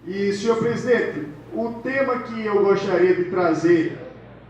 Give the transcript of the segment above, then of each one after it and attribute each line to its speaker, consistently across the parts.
Speaker 1: E, senhor presidente, o tema que eu gostaria de trazer,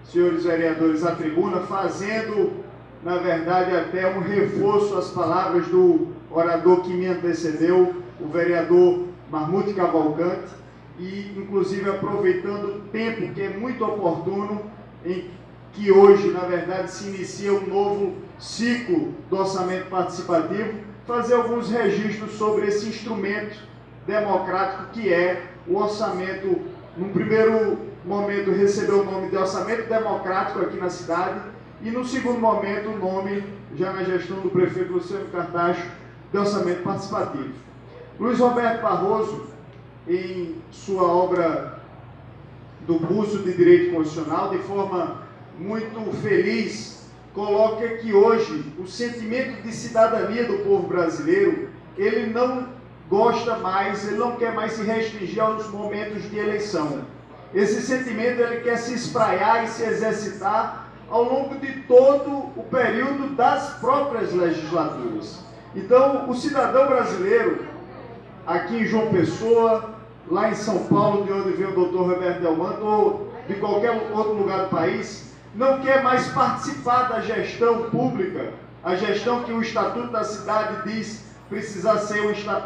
Speaker 1: senhores vereadores, à tribuna, fazendo, na verdade, até um reforço às palavras do orador que me antecedeu, o vereador Marmute Cavalcante, e, inclusive, aproveitando o tempo que é muito oportuno, em que hoje, na verdade, se inicia um novo ciclo do orçamento participativo, fazer alguns registros sobre esse instrumento democrático que é o orçamento. Num primeiro momento recebeu o nome de orçamento democrático aqui na cidade e no segundo momento o nome, já na gestão do prefeito Luciano Cartacho, de orçamento participativo. Luiz Roberto Barroso, em sua obra do curso de Direito Constitucional, de forma muito feliz, coloca que hoje o sentimento de cidadania do povo brasileiro, ele não gosta mais, ele não quer mais se restringir aos momentos de eleição. Esse sentimento ele quer se espraiar e se exercitar ao longo de todo o período das próprias legislaturas. Então, o cidadão brasileiro, aqui em João Pessoa, lá em São Paulo, de onde vem o doutor Roberto Delmanto, ou de qualquer outro lugar do país, não quer mais participar da gestão pública, a gestão que o Estatuto da Cidade diz precisar ser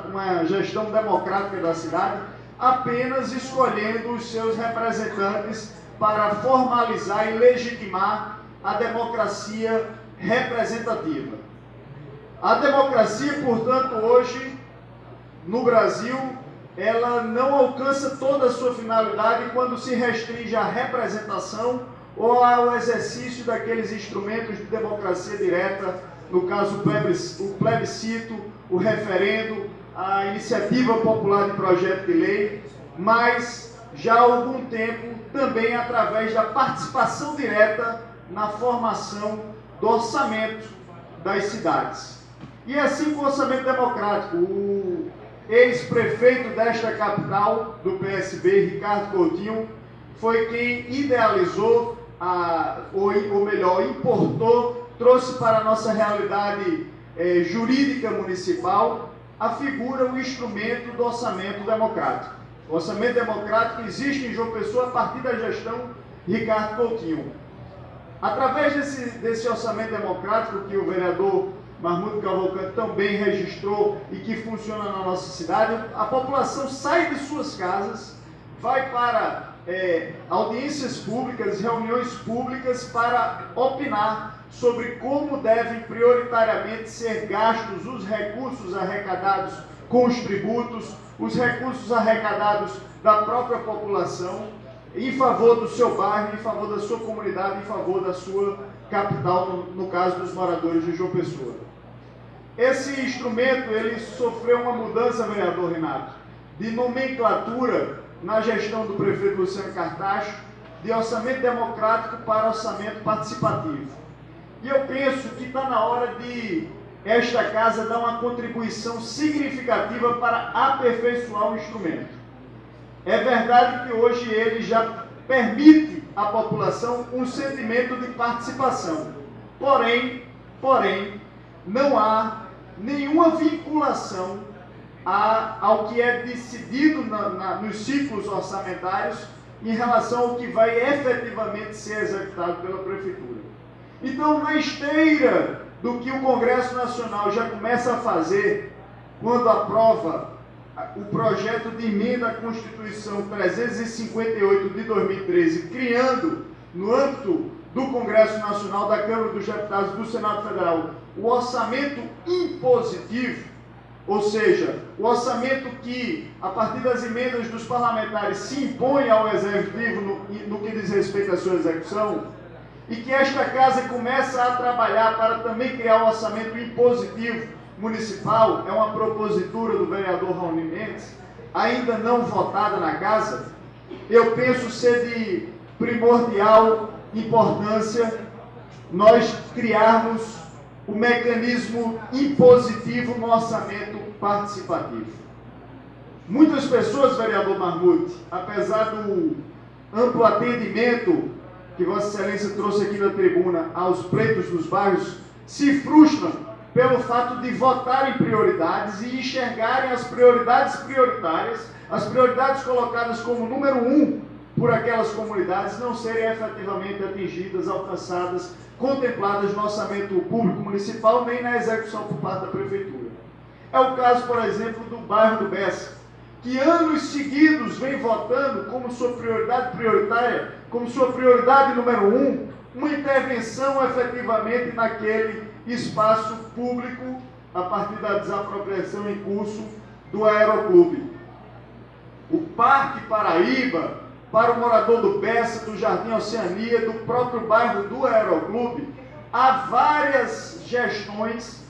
Speaker 1: uma gestão democrática da cidade, apenas escolhendo os seus representantes para formalizar e legitimar a democracia representativa. A democracia, portanto, hoje, no Brasil, ela não alcança toda a sua finalidade quando se restringe à representação ou ao exercício daqueles instrumentos de democracia direta, no caso o plebiscito, o referendo, a iniciativa popular de projeto de lei, mas já há algum tempo também através da participação direta na formação do orçamento das cidades. E assim com o orçamento democrático, o ex-prefeito desta capital do PSB, Ricardo Coutinho, foi quem idealizou, ou melhor, importou, trouxe para a nossa realidade jurídica municipal a figura, o instrumento do orçamento democrático. O orçamento democrático existe em João Pessoa a partir da gestão Ricardo Coutinho. Através desse orçamento democrático que o vereador Marmute Cavalcante também registrou e que funciona na nossa cidade, a população sai de suas casas, vai para audiências públicas, reuniões públicas para opinar sobre como devem prioritariamente ser gastos os recursos arrecadados com os tributos, os recursos arrecadados da própria população, em favor do seu bairro, em favor da sua comunidade, em favor da sua capital, no caso dos moradores de João Pessoa. Esse instrumento, ele sofreu uma mudança, vereador Renato, de nomenclatura na gestão do prefeito Luciano Cartacho, de orçamento democrático para orçamento participativo. E eu penso que está na hora de esta casa dar uma contribuição significativa para aperfeiçoar o instrumento. É verdade que hoje ele já permite à população um sentimento de participação. Porém, não há nenhuma vinculação ao que é decidido nos ciclos orçamentários em relação ao que vai efetivamente ser executado pela Prefeitura. Então, na esteira do que o Congresso Nacional já começa a fazer quando aprova o projeto de emenda à Constituição 358 de 2013, criando, no âmbito do Congresso Nacional, da Câmara dos Deputados, do Senado Federal, o orçamento impositivo, ou seja, o orçamento que, a partir das emendas dos parlamentares, se impõe ao Executivo no que diz respeito à sua execução, e que esta casa começa a trabalhar para também criar um orçamento impositivo municipal, é uma propositura do vereador Raoni Mendes, ainda não votada na casa, eu penso ser de primordial importância nós criarmos o mecanismo impositivo no orçamento participativo. Muitas pessoas, vereador Marmute, apesar do amplo atendimento que Vossa Excelência trouxe aqui na tribuna aos pretos dos bairros, se frustram pelo fato de votarem prioridades e enxergarem as prioridades prioritárias, as prioridades colocadas como número 1 por aquelas comunidades não serem efetivamente atingidas, alcançadas, contempladas no orçamento público municipal, nem na execução por parte da Prefeitura. É o caso, por exemplo, do bairro do Bessa, que anos seguidos vem votando como sua prioridade prioritária, como sua prioridade número 1, uma intervenção efetivamente naquele espaço público a partir da desapropriação em curso do Aeroclube. O Parque Paraíba, para o morador do Bessa, do Jardim Oceania, do próprio bairro do Aeroclube, há várias gestões,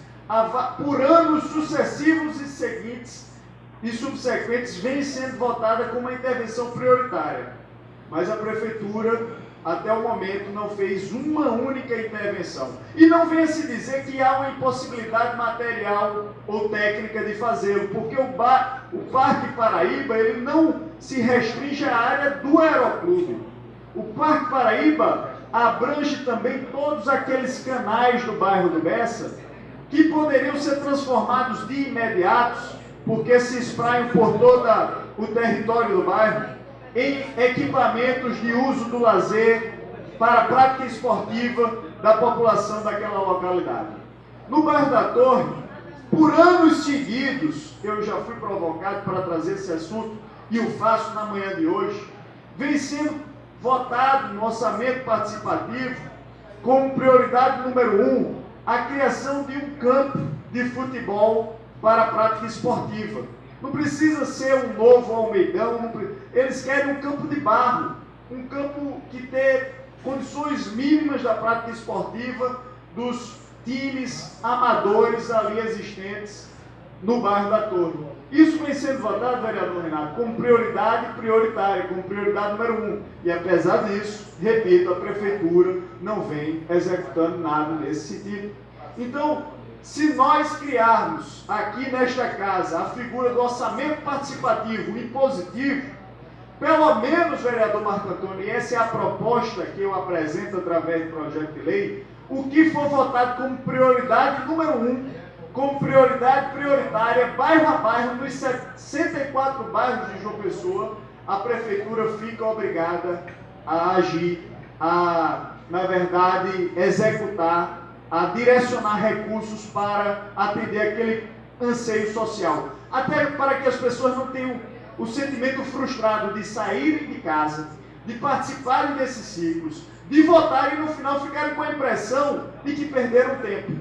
Speaker 1: por anos sucessivos e seguintes e subsequentes, vem sendo votada como uma intervenção prioritária. Mas a Prefeitura, até o momento, não fez uma única intervenção. E não venha se dizer que há uma impossibilidade material ou técnica de fazê-lo, porque o Parque Paraíba ele não se restringe à área do Aeroclube. O Parque Paraíba abrange também todos aqueles canais do bairro do Bessa que poderiam ser transformados de imediato, porque se espraiam por todo o território do bairro, em equipamentos de uso do lazer para a prática esportiva da população daquela localidade. No bairro da Torre, por anos seguidos, eu já fui provocado para trazer esse assunto e o faço na manhã de hoje, vem sendo votado no orçamento participativo como prioridade número 1 a criação de um campo de futebol para a prática esportiva. Não precisa ser um novo Almeidão, eles querem um campo de barro, um campo que tenha condições mínimas da prática esportiva dos times amadores ali existentes no bairro da Torre. Isso vem sendo votado, vereador Renato, como prioridade prioritária, como prioridade número 1. E apesar disso, repito, a Prefeitura não vem executando nada nesse sentido. Então, se nós criarmos aqui nesta casa a figura do orçamento participativo impositivo, pelo menos, vereador Marco Antônio, e essa é a proposta que eu apresento através do projeto de lei, o que for votado como prioridade número 1, como prioridade prioritária, bairro a bairro, nos 64 bairros de João Pessoa, a Prefeitura fica obrigada a agir, na verdade, executar, a direcionar recursos para atender aquele anseio social. Até para que as pessoas não tenham o sentimento frustrado de saírem de casa, de participarem desses ciclos, de votarem e no final ficarem com a impressão de que perderam tempo.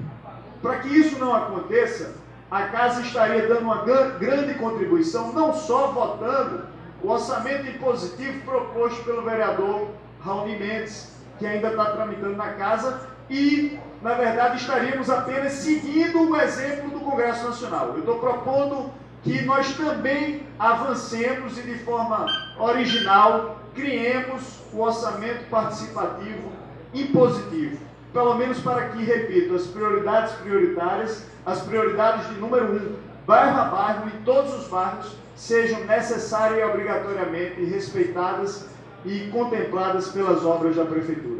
Speaker 1: Para que isso não aconteça, a casa estaria dando uma grande contribuição, não só votando o orçamento impositivo proposto pelo vereador Raoni Mendes, que ainda está tramitando na casa, e, na verdade, estaríamos apenas seguindo o exemplo do Congresso Nacional. Eu estou propondo que nós também avancemos e, de forma original, criemos o orçamento participativo impositivo. Pelo menos para que, repito, as prioridades prioritárias, as prioridades de número 1, bairro a bairro, em todos os bairros, sejam necessárias e obrigatoriamente respeitadas e contempladas pelas obras da Prefeitura.